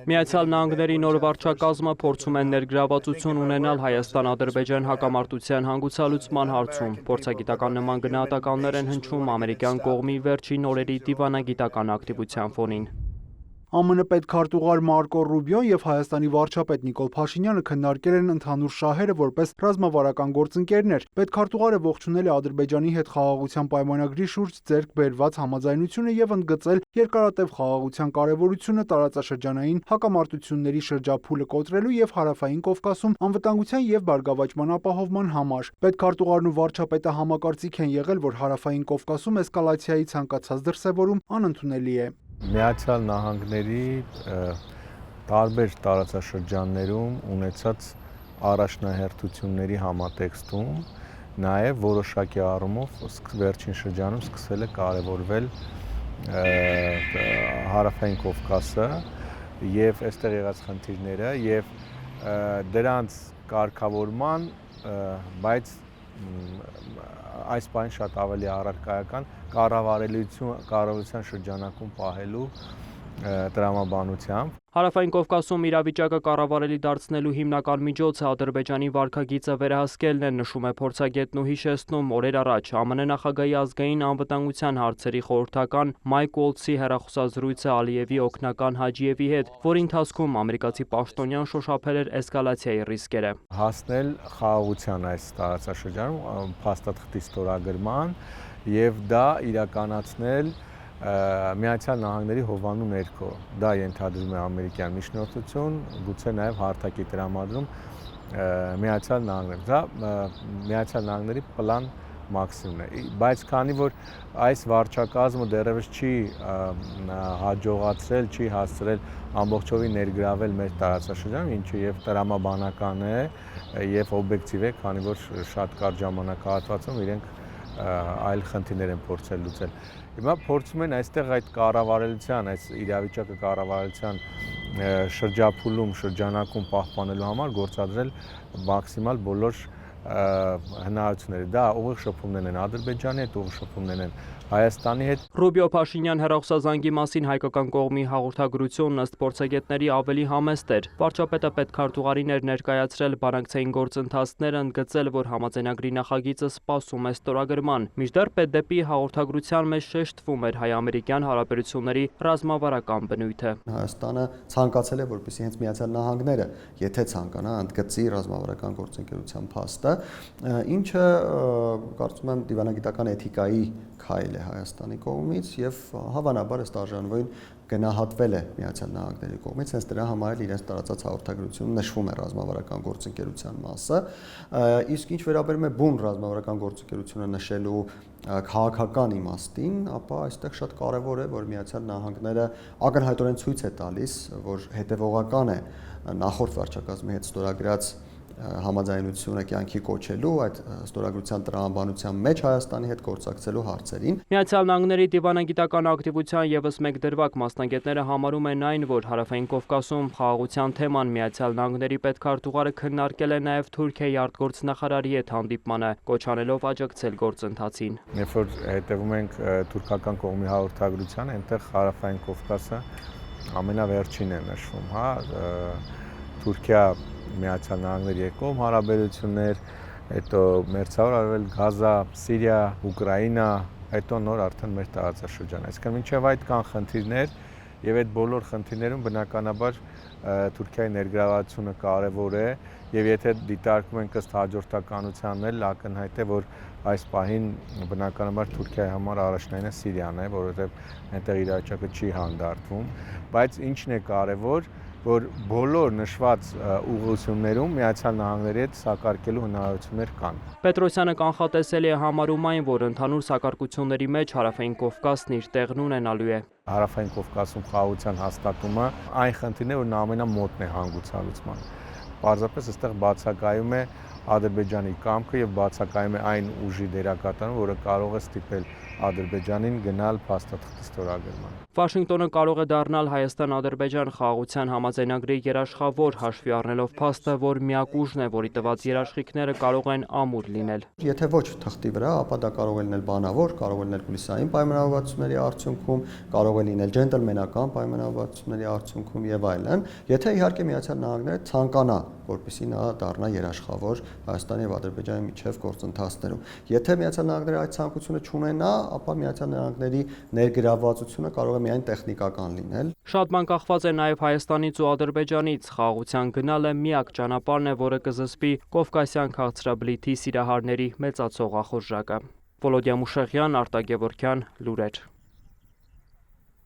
Միացյալ Նահանգների նոր վարչակազմը փորձում են ներգրավվածություն ունենալ Հայաստան-Ադրբեջան հակամարտության հանգուցալուծման հարցում։ Փորձագիտական նման գնահատականներ են հնչում ամերիկյան կողմի վերջին օրերի դիվանագիտական ակտիվության ֆոնին։ ԱՄՆ պետքարտուղար Մարկո Ռուբիոն եւ Հայաստանի վարչապետ Նիկոլ Փաշինյանը քննարկել են ընդհանուր շահերը որպես ռազմավարական գործընկերներ։ Պետքարտուղարը ողջունել է Ադրբեջանի հետ խաղաղության պայմանագրի շուրջ ձեռք բերված համաձայնությունը եւ ընդգծել երկարատև խաղաղության կարեւորությունը տարածաշրջանային հակամարտությունների շրջափուլը կոտրելու եւ Հարավային Կովկասում անվտանգության եւ բարգավաճման ապահովման համար։ Պետքարտուղարն ու վարչապետը համակարծիք են եղել, որ Հարավային Կովկասում էսկալացիայի ցանկացած դրսևորում անընդունելի է։ Միացյալ Նահանգների տարբեր տարածաշրջաններում ունեցած առաջնահերթությունների համատեքստում նաև որոշակի առումով վերջին շրջանում սկսել է կարևորվել Հարավային Կովկասը եւ այստեղ եղած խնդիրները եւ դրանց կարգավորման, բայց այս բանը շատ ավելի առարկայական կառավարության շրջանակում պահելու տրամաբանությամբ։ Հարավային Կովկասում իրավիճակը կառավարելի դարձնելու հիմնական միջոցը Ադրբեջանի վարքագիծը վերահսկելն է, նշում է փորձագետն ու հիշեցնում օրեր առաջ ԱՄՆ նախագահի ազգային անվտանգության հարցերի խորհրդական Մայք Ուոլցի հեռախոսազրույցը Ալիևի օգնական Հաջիևի հետ, որի ընթացքում ամերիկացի պաշտոնյան շոշափել էր էսկալացիայի ռիսկերը։ Հասնել խաղաղության այս տարածաշրջանում փաստաթղթի ստորագրման եւ դա իրականացնել Միացյալ Նահանգների հովանու ներքո։ Դա ենթադրում է ամերիկյան միջնորդություն, գուցե նաև հարթակի տրամադրում Միացյալ Նահանգներում։ Դա Միացյալ Նահանգների պլան մաքսիմումն է։ Բայց քանի որ այս վարչակազմը դեռևս չի հաջողացրել, չի հասցրել ամբողջովին ներգրավել մեր տարածաշրջանում, ինչը եւ տրամաբանական է եւ օբյեկտիվ է, քանի որ շատ կարճ ժամանակահատվածում իրենք այլ խնդիրներ են փորձել լուծել։ Հիմա փորձում են այստեղ այդ կառավարության, այս իրավիճակը կառավարության շրջափուլում, շրջանակում պահպանելու համար գործադրել մաքսիմալ բոլոր հնարավորությունները։ Դա ուղիղ շփումներն են Ադրբեջանի հետ, ուղիղ շփումներն են Հայաստանի հետ։ Ռուբիո-Փաշինյան հեռախոսազանգի մասին հայկական կողմի հաղորդագրությունն ըստ փորձագետների ավելի համեստ էր։ Վարչապետը պետքարտուղարին էր ներկայացրել բանակցային գործընթացները, ընդգծել, որ համաձայնագրի նախագիծը սպասում է ստորագրման։ Մինչդեռ պետդեպի հաղորդագրության մեջ շեշտվում էր հայ-ամերիկյան հարաբերությունների ռազմավարական բնույթը։ Հայաստանը ցանկացել է, որպեսզի հենց Միացյալ Նահանգները, եթե ցանկանա, ընդգծի ռազմավարական գործընկերության փաստը, ինչը կարծում եմ դիվանագիտական էթիկայի քայլ է Հայաստանի կողմից եւ հավանաբար ըստ արժանվոյն գնահատվել է Միացյալ Նահանգների կողմից, հենց դրա համար էլ իրենց տարածած հաղորդագրությունում նշվում է ռազմավարական գործընկերության մասը, իսկ ինչ վերաբերում է բուն ռազմավարական գործընկերությունը նշելու քաղաքական իմաստին, ապա այստեղ շատ կարևոր է, որ Միացյալ Նահանգները ակնհայտորեն ցույց է տալիս, որ հետևողական է նախորդ վարչակազմի հետ ստորագրած համաձայնությունը կյանքի կոչելու, այդ ստորագրության տրամաբանության մեջ Հայաստանի հետ գործակցելու հարցերին։ Միացյալ Նահանգների դիվանագիտական ակտիվության եւս մեկ դրվագ մասնագետները համարում են այն, որ Հարավային Կովկասում խաղաղության թեման Միացյալ Նահանգների պետքարտուղարը քննարկել է նաեւ Թուրքիայի արտգործնախարարի հետ հանդիպմանը, կոչ անելով աջակցել գործընթացին։ Երբ որ հետևում ենք թուրքական կողմի հաղորդագրությանը, այնտեղ Հարավային Կովկասը ամենավերջին է նշվում, հա, Թուրքիա Միացյալ Նահանգների երկկողմ հարաբերություններ, հետո մերձավոր արևելք, Գազա, Սիրիա, Ուկրաինա, հետո նոր արդեն մեր տարածաշրջան։ Այսինքն մինչև այդ կան խնդիրներ եւ այդ բոլոր խնդիրներում բնականաբար Թուրքիայի ներգրավվածությունը կարեւոր է եւ եթե դիտարկում ենք ըստ հաջորդականությանն էլ ակնհայտ է, որ այս պահին բնականաբար Թուրքիայի համար առաջնայինը Սիրիան է, որովհետեւ այնտեղ իրավիճակը չի հանդարտվում, բայց ինչն է կարեւոր, որ բոլոր նշված ուղղություններում Միացյալ Նահանգների հետ սակարկելու հնարավորություններ կան։ Պետրոսյանը կանխատեսելի է համարում այն, որ ընդհանուր սակարկությունների մեջ Հարավային Կովկասն իր տեղն ունենալու է։ Հարավային Կովկասում խաղաղության հաստատումը այն խնդիրն է, որն ամենամոտն է հանգուցալուծման։ պարզապես այստեղ բացակայում է Ադրբեջանի կամքը եւ բացակայում է այն ուժի դերակատարը, որը կարող է ստիպել Ադրբեջանին գնալ փաստաթղթի ստորագրման։ Վաշինգտոնը կարող է դառնալ Հայաստան-Ադրբեջան խաղաղության համաձայնագրի երաշխավոր, հաշվի առնելով փաստը, որ միակ ուժն է, որի տված երաշխիքները կարող են ամուր լինել։ Եթե ոչ թղթի վրա, ապա դա կարող է լինել բանավոր, կարող է լինել կուլիսային պայմանավորվածությունների արդյունքում, կարող է լինել ջենտլմենական պայմանավորվածությունների արդյունքում եւ այլն։ Եթե իհարկե Միացյալ Նահանգները ցանկանա, որպեսզի նա դառնա երաշխավոր Հայաստանի եւ Ադրբեջանի միջև գործընթացներում։ Եթե Միացյալ Նահանգները այդ ցանկությունը չունենա, ապա Միացյալ Նահանգների ներգրավվածությունը կարող է միայն տեխնիկական լինել։ Շատ բան կախված է նաև Հայաստանից ու Ադրբեջանից։ Խաղաղության գնալը միակ ճանապարհն է, որը կզսպի Կովկասյան քաղցրաբլիթի սիրահարների մեծացող ախորժակը։ Վոլոդիա Մուշեղյան, Արտակ Գևորգյան, լուրեր։